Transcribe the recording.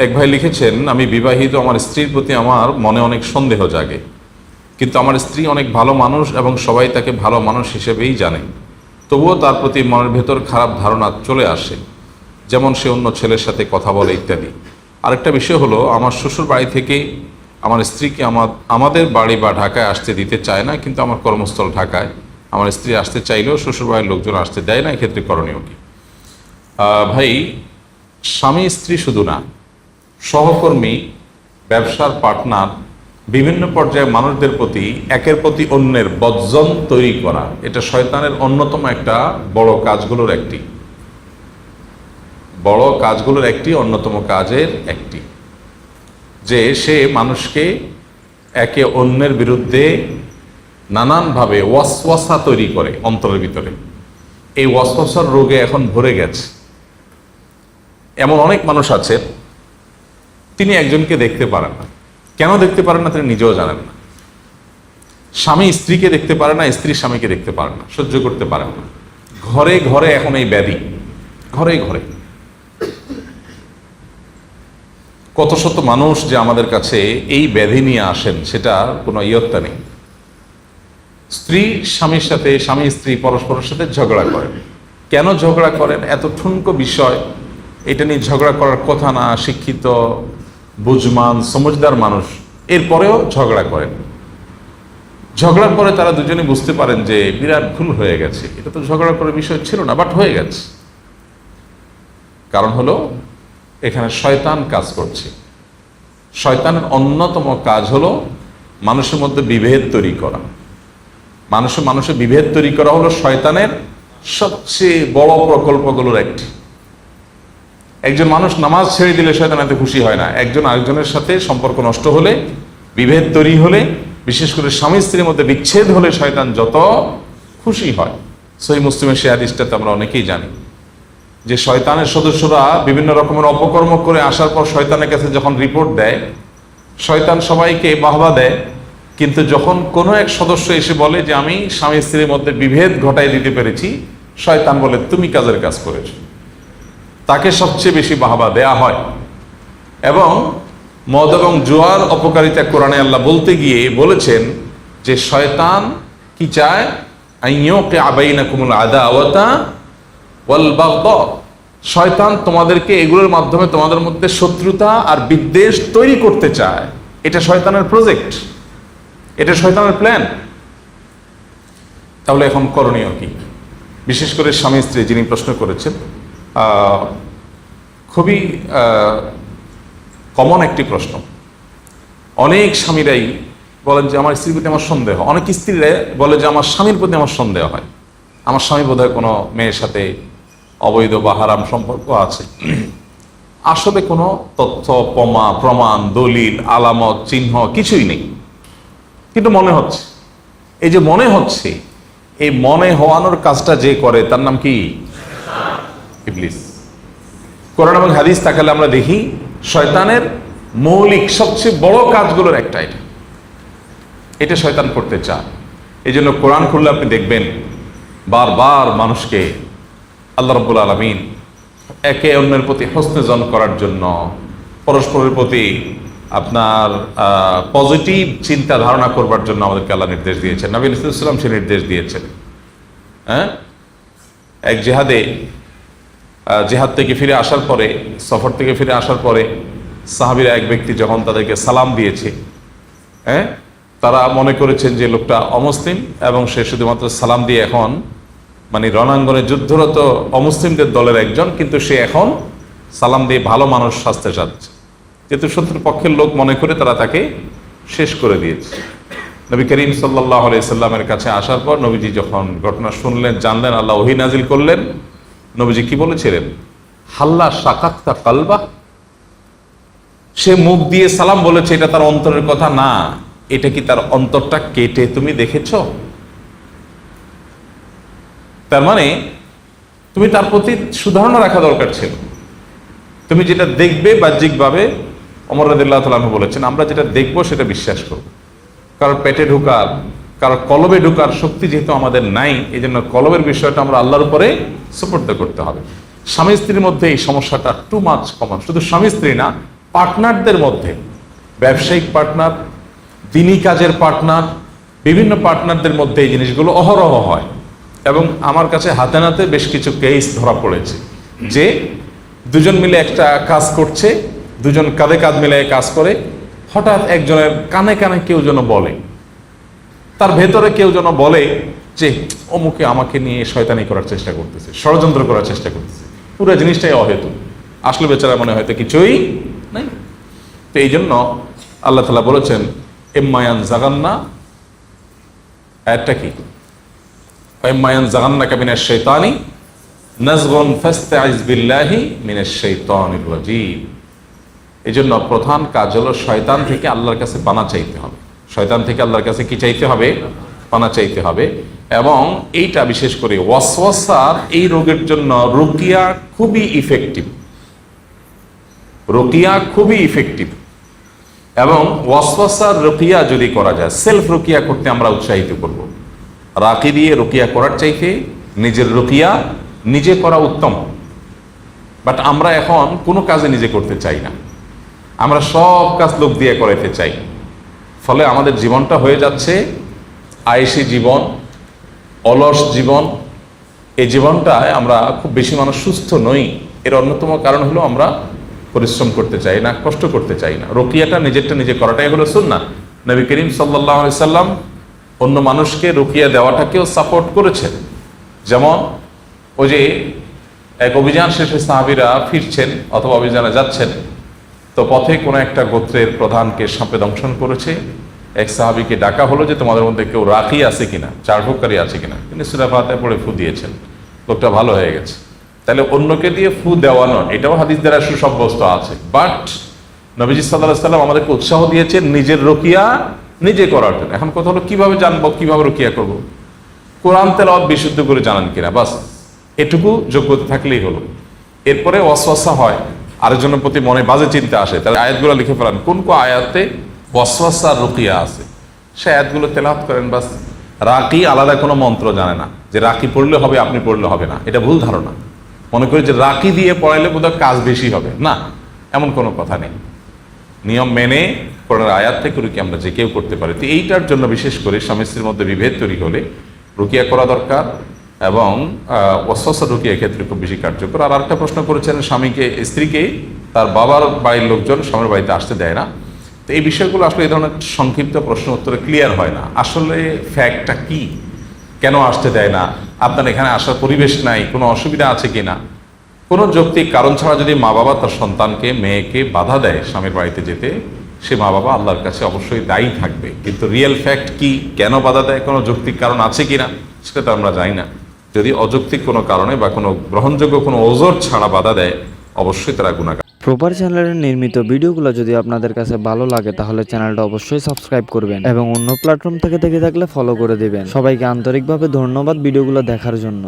এক ভাই লিখেছেন, আমি বিবাহিত, আমার স্ত্রীর প্রতি আমার মনে অনেক সন্দেহ জাগে, কিন্তু আমার স্ত্রী অনেক ভালো মানুষ এবং সবাই তাকে ভালো মানুষ হিসেবেই জানে। তবুও তার প্রতি মনের ভেতর খারাপ ধারণা চলে আসে, যেমন সে অন্য ছেলের সাথে কথা বলে ইত্যাদি। আরেকটা বিষয় হলো, আমার শ্বশুর বাড়ি থেকে আমার স্ত্রীকে আমাদের বাড়ি বা ঢাকায় আসতে দিতে চায় না, কিন্তু আমার কর্মস্থল ঢাকায়। আমার স্ত্রী আসতে চাইলেও শ্বশুর বাড়ির লোকজন আসতে দেয় না। এক্ষেত্রে করণীয় কি? ভাই, স্বামী স্ত্রী শুধু না, সহকর্মী, ব্যবসার পার্টনার, বিভিন্ন পর্যায়ে মানুষদের প্রতি একের প্রতি অন্যের বর্জন তৈরি করা, এটা শয়তানের অন্যতম একটা বড় কাজগুলোর একটি অন্যতম কাজের একটি, যে সে মানুষকে একে অন্যের বিরুদ্ধে নানানভাবে ওয়াসওয়াসা তৈরি করে অন্তরের ভিতরে। এই ওয়াসওয়াসার রোগে এখন ভরে গেছে। এমন অনেক মানুষ আছে, তিনি একজনকে দেখতে পারেন না। কেন দেখতে পারেন না তিনি নিজেও জানেন না। স্বামী স্ত্রীকে দেখতে পারে না, স্ত্রী স্বামীকে দেখতে পারে না, সহ্য করতে পারেন না। ঘরে ঘরে এখন এই ব্যাধি, ঘরে ঘরে। কত শত মানুষ যে আমাদের কাছে এই ব্যাধি নিয়ে আসেন, সেটা কোনো ইয়ত্তা নেই। স্ত্রী স্বামীর সাথে, স্বামী স্ত্রী পরস্পরের সাথে ঝগড়া করেন। কেন ঝগড়া করেন? এত ঠুনকো বিষয়, এটা নিয়ে ঝগড়া করার কথা না। শিক্ষিত, বুঝমান, সমঝদার মানুষ এরপরেও ঝগড়া করেন। ঝগড়ার পরে তারা দুজনে বুঝতে পারেন যে বিরাট ভুল হয়ে গেছে, এটা তো ঝগড়া করার বিষয় ছিল না, বাট হয়ে গেছে। কারণ হলো এখানে শয়তান কাজ করছে। শয়তানের অন্যতম কাজ হলো মানুষের মধ্যে বিভেদ তৈরি করা। মানুষের বিভেদ তৈরি করা হলো শয়তানের সবচেয়ে বড় প্রকল্পগুলোর একটি। একজন মানুষ নামাজ ছেড়ে দিলে শয়তান এতে খুশি হয় না। একজন আরেকজনের সাথে সম্পর্ক নষ্ট হলে, বিভেদ তৈরি হলে, বিশেষ করে স্বামী স্ত্রীর মধ্যে বিচ্ছেদ হলে শয়তান যত খুশি হয়। সহিহ মুসলিমের সে হাদিসটাতে আমরা অনেকেই জানি যে শয়তানের সদস্যরা বিভিন্ন রকমের অপকর্ম করে আসার পর শয়তানের কাছে যখন রিপোর্ট দেয়, শয়তান সবাইকে বাহবা দেয়, কিন্তু যখন কোনো এক সদস্য এসে বলে যে আমি স্বামী স্ত্রীর মধ্যে বিভেদ ঘটাই দিতে পেরেছি, শয়তান বলে তুমি কাজের কাজ করেছো। তাকে সবচেয়ে বেশি বাহবা দেয়া হয়। এবং মদ এবং জুয়ার অপকারিতা কোরআনে আল্লাহ বলতে গিয়ে বলেছেন যে শয়তান কি চায়? আইয়ুকি আবাইনাকুমুল আদাওয়াতা ওয়াল বাগদা। শয়তান তোমাদেরকে এগুলোর মাধ্যমে তোমাদের মধ্যে শত্রুতা আর বিদ্বেষ তৈরি করতে চায়। এটা শয়তানের প্রজেক্ট, এটা শয়তানের প্ল্যান। তাহলে এখন করণীয় কি? বিশেষ করে স্বামী স্ত্রী যিনি প্রশ্ন করেছেন, খুবই কমন একটি প্রশ্ন। অনেক স্বামীরাই বলেন যে আমার স্ত্রীর প্রতি আমার সন্দেহ। অনেক স্ত্রীরা বলে যে আমার স্বামীর প্রতি আমার সন্দেহ হয়, আমার স্বামী বোধহয় কোনো মেয়ের সাথে অবৈধ বা হারাম সম্পর্ক আছে। আসলে কোনো তথ্য, প্রমাণ, দলিল, আলামত, চিহ্ন কিছুই নেই, কিন্তু মনে হচ্ছে। এই যে মনে হচ্ছে, এই মনে হওয়ানোর কাজটা যে করে তার নাম কি? ইবলিস। কোরআন এবং হাদিস তাকালে আমরা দেখি শয়তানের মৌলিক সবচেয়ে বড় কাজগুলোর একটা এটা শয়তান করতে চায়। এই জন্য কোরআন খুললে আপনি দেখবেন বারবার মানুষকে আল্লাহ রাব্বুল আলামিন একে অন্যের প্রতি হোসনে জন করার জন্য, পরস্পরের প্রতি আপনার পজিটিভ চিন্তা ধারণা করবার জন্য আমাদেরকে আল্লাহ নির্দেশ দিয়েছেন। নবী সাল্লাল্লাহু আলাইহি ওয়াসাল্লাম সে নির্দেশ দিয়েছেন। এক জেহাদ থেকে ফিরে আসার পরে, সফর থেকে ফিরে আসার পরে সাহাবীরা এক ব্যক্তি যখন তাদেরকে সালাম দিয়েছে, তারা মনে করেছেন যে লোকটা অমুসলিম এবং সে শুধুমাত্র সালাম দিয়ে এখন মানে রণাঙ্গনে যুদ্ধরত অমুসলিমদের দলের একজন, কিন্তু সে এখন সালাম দিয়ে ভালো মানুষ সাজতে চাচ্ছে। যেহেতু শত্রু পক্ষের লোক মনে করে তারা তাকে শেষ করে দিয়েছে। নবী করিম সাল্লাল্লাহু আলাইহি সাল্লামের কাছে আসার পর নবীজি যখন ঘটনা শুনলেন, জানলেন, আল্লাহ ওহী নাজিল করলেন। নবীজি কি বলেছিলেন? হাল্লা শাকাক্তা কালবা। সে মুখ দিয়ে সালাম বলেছে, এটা তার অন্তরের কথা না, এটা কি তার অন্তরটা কেটে তুমি দেখেছ? তার মানে তুমি তার প্রতি সুধারণা রাখা দরকার ছিল। তুমি যেটা দেখবে বাহ্যিকভাবে, ওমর রাদিয়াল্লাহু তাআলা আনহু বলেছেন, আমরা যেটা দেখবো সেটা বিশ্বাস করব। কারোর পেটে ঢোকার, কারোর কলবে ঢোকার শক্তি যেহেতু আমাদের নাই, এই জন্য কলবের বিষয়টা আমরা আল্লাহর উপরে সুপর্দ করতে হবে। স্বামী স্ত্রীর মধ্যে এই সমস্যাটা টু মাচ কমন। শুধু স্বামী স্ত্রী না, পার্টনারদের মধ্যে, ব্যবসায়িক পার্টনার, দিনী কাজের পার্টনার, বিভিন্ন পার্টনারদের মধ্যে এই জিনিসগুলো অহরহ হয়। এবং আমার কাছে হাতে নাতে বেশ কিছু কেস ধরা পড়েছে যে দুজন মিলে একটা কাজ করছে, দুজন কাঁধে কাঁধ মিলে কাজ করে, হঠাৎ একজনের কানে কানে কেউ যেন বলে, তার ভেতরে কেউ যেন বলে যে অমুকে আমাকে নিয়ে শয়তানি করার চেষ্টা করতেছে, ষড়যন্ত্র করার চেষ্টা করতেছে। পুরো জিনিসটাই অহেতু, আসলে বেচারা মনে হয়তো কিছুই নাই। তো এই জন্য আল্লাহ তাআলা বলেছেন ইম্মায়ান জাগান্না, আয়াতটা কি, ইম্মায়ান জাগান্নাকা মিনাশ শাইতানি নাজগুন ফাস্তাইজ বিল্লাহি মিনাশ শাইতানির রাজিম। এই জন্য প্রধান কাজ হলো শয়তান থেকে আল্লাহর কাছে পানা চাইতে হবে। শয়তান থেকে আল্লাহর কাছে কি চাইতে হবে? পানা চাইতে হবে। এবং এইটা বিশেষ করে ওয়াসওয়াসার এই রোগের জন্য রুকিয়া খুবই ইফেক্টিভ। রুকিয়া খুবই ইফেক্টিভ। এবং ওয়াসওয়াসার রুকিয়া যদি করা যায়, সেলফ রুকিয়া করতে আমরা উৎসাহিত করব। রাকি দিয়ে রুকিয়া করার চাইতে নিজের রুকিয়া নিজে করা উত্তম। বাট আমরা এখন কোনো কাজে নিজে করতে চাই না, আমরা সব কাজ লোক দিয়ে করাইতে চাই। ফলে আমাদের জীবনটা হয়ে যাচ্ছে আয়েশি জীবন, অলস জীবন। এই জীবনটায় আমরা খুব বেশি মানুষ সুস্থ নই। এর অন্যতম কারণ হলো আমরা পরিশ্রম করতে চাই না, কষ্ট করতে চাই না। রুকিয়াটা নিজেরটা নিজে করাটাই হলো সুন্নাহ। নবী করিম সাল্লাল্লাহু আলাইহি সাল্লাম অন্য মানুষকে রুকিয়া দেওয়াটাকেও সাপোর্ট করেছেন। যেমন ওই যে এক অভিযান শেষে সাহাবীরা ফিরছেন অথবা অভিযানে যাচ্ছেন, তো পথে কোনো একটা গোত্রের প্রধানকে সাপে দংশন করেছে। এক সাহাবীকে ডাকা হলো যে তোমাদের মধ্যে কেউ রাখি আছে কিনা, চারভুককারী আছে কিনা। তিনি সূরা ফাতিহা পড়ে ফু দিয়েছেন, লোকটা ভালো হয়ে গেছে। তাহলে অন্যকে দিয়ে ফু দেওয়ানো এটাও হাদিস দ্বারা সুসাব্যস্ত আছে। বাট নবীজি সাল্লাল্লাহু আলাইহি সাল্লাম আমাদেরকে উৎসাহ দিয়েছেন নিজের রুকিয়া নিজে করার জন্য। এখন কথা হলো কিভাবে জানবো, কিভাবে রুকিয়া করব? কোরআন তেলাওয়াত বিশুদ্ধ করে জানেন কিনা, বাস এটুকু যোগ্যতা থাকলেই হলো। এরপরে ওয়াসওয়াসা হয়, আরেকজনের প্রতি মনে বাজে চিন্তা আসে, তাহলে আয়াতগুলো লিখে ফেলান কোন কোন আয়াতে ওয়াসওয়াসা রুকিয়া আছে, সে আয়াতগুলো তেলাওয়াত করেন। বাস রাকি আলাদা কোনো মন্ত্র জানে না যে রাকি পড়লে হবে, আপনি পড়লে হবে না, এটা ভুল ধারণা। মনে করি যে রাকি দিয়ে পড়াইলে বোধহয় কাজ বেশি হবে, না, এমন কোনো কথা নেই। নিয়ম মেনে কোরআনের আয়াত থেকে রুকিয়া আমরা যে কেউ করতে পারি। তো এইটার জন্য বিশেষ করে স্বামী স্ত্রীর মধ্যে বিভেদ তৈরি হলে রুকিয়া করা দরকার। এবং ওয়াসওয়াসা রুকিয়া ক্ষেত্রে খুব বেশি কার্যকর। আর আরেকটা প্রশ্ন করেছেন, স্বামীকে স্ত্রীকে তার বাবার বাড়ির লোকজন স্বামীর বাড়িতে আসতে দেয় না। তো এই বিষয়গুলো আসলে এই ধরনের সংক্ষিপ্ত প্রশ্ন উত্তরে ক্লিয়ার হয় না। আসলে ফ্যাক্টটা কি, কেন আসতে দেয় না, আপনার এখানে আসার পরিবেশ নাই, কোনো অসুবিধা আছে কি না। কোনো যৌক্তিক কারণ ছাড়া যদি মা বাবা তার সন্তানকে, মেয়েকে বাধা দেয় স্বামীর বাড়িতে যেতে, সে মা বাবা আল্লাহর কাছে অবশ্যই দায়ী থাকবে। কিন্তু রিয়েল ফ্যাক্ট কি, কেন বাধা দেয়, কোনো যৌক্তিক কারণ আছে কিনা সেটা তো আমরা জানি না। যদি অযৌক্তিক কোনো কারণে বা কোনো গ্রহণযোগ্য কোনো ওজোর ছাড়া বাধা দেয়, অবশ্যই তারা গুনাহগার। প্রপার চ্যানেলের নির্মিত ভিডিওগুলো যদি আপনাদের কাছে ভালো লাগে তাহলে চ্যানেলটা অবশ্যই সাবস্ক্রাইব করবেন এবং অন্য প্ল্যাটফর্ম থেকে দেখে থাকলে ফলো করে দিবেন। সবাইকে আন্তরিকভাবে ধন্যবাদ ভিডিওগুলো দেখার জন্য।